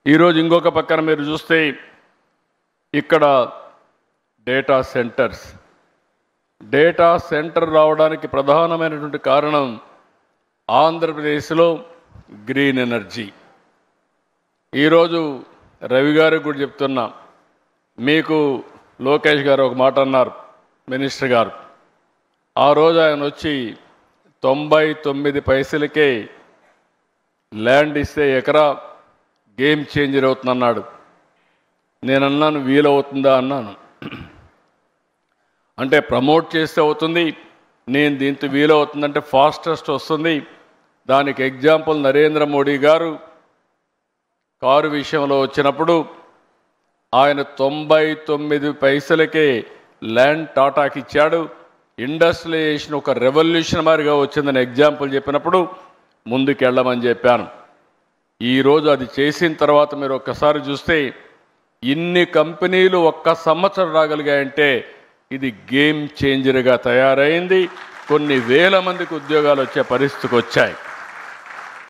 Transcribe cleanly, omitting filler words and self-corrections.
ఈరోజు ఇంకొక పక్కన మీరు చూస్తే ఇక్కడ డేటా సెంటర్ రావడానికి ప్రధానమైనటువంటి కారణం ఆంధ్రప్రదేశ్లో గ్రీన్ ఎనర్జీ. ఈరోజు రవి గారికి కూడా చెప్తున్నా, మీకు లోకేష్ గారు ఒక మాట అన్నారు, మినిస్టర్ గారు. ఆ రోజు ఆయన వచ్చి 99 పైసలకే ల్యాండ్ ఇస్తే ఎకరా గేమ్ చేంజర్ అవుతుందన్నాడు. నేను అన్నాను వీలవుతుందా అన్నాను. అంటే ప్రమోట్ చేస్తే అవుతుంది, నేను దీంతో వీలవుతుందంటే ఫాస్టెస్ట్ వస్తుంది. దానికి ఎగ్జాంపుల్ నరేంద్ర మోడీ గారు కారు విషయంలో వచ్చినప్పుడు ఆయన 99 పైసలకే ల్యాండ్ టాటాకి ఇచ్చాడు. ఇండస్ట్రియలైజేషన్ ఒక రెవల్యూషన్ మాదిరిగా వచ్చిందని ఎగ్జాంపుల్ చెప్పినప్పుడు ముందుకెళ్ళమని చెప్పాను. ఈరోజు అది చేసిన తర్వాత మీరు ఒక్కసారి చూస్తే ఇన్ని కంపెనీలు ఒక్క సంవత్సరం రాగలిగాయంటే ఇది గేమ్ చేంజర్గా తయారైంది. కొన్ని వేల మందికి ఉద్యోగాలు వచ్చే పరిస్థితికి వచ్చాయి.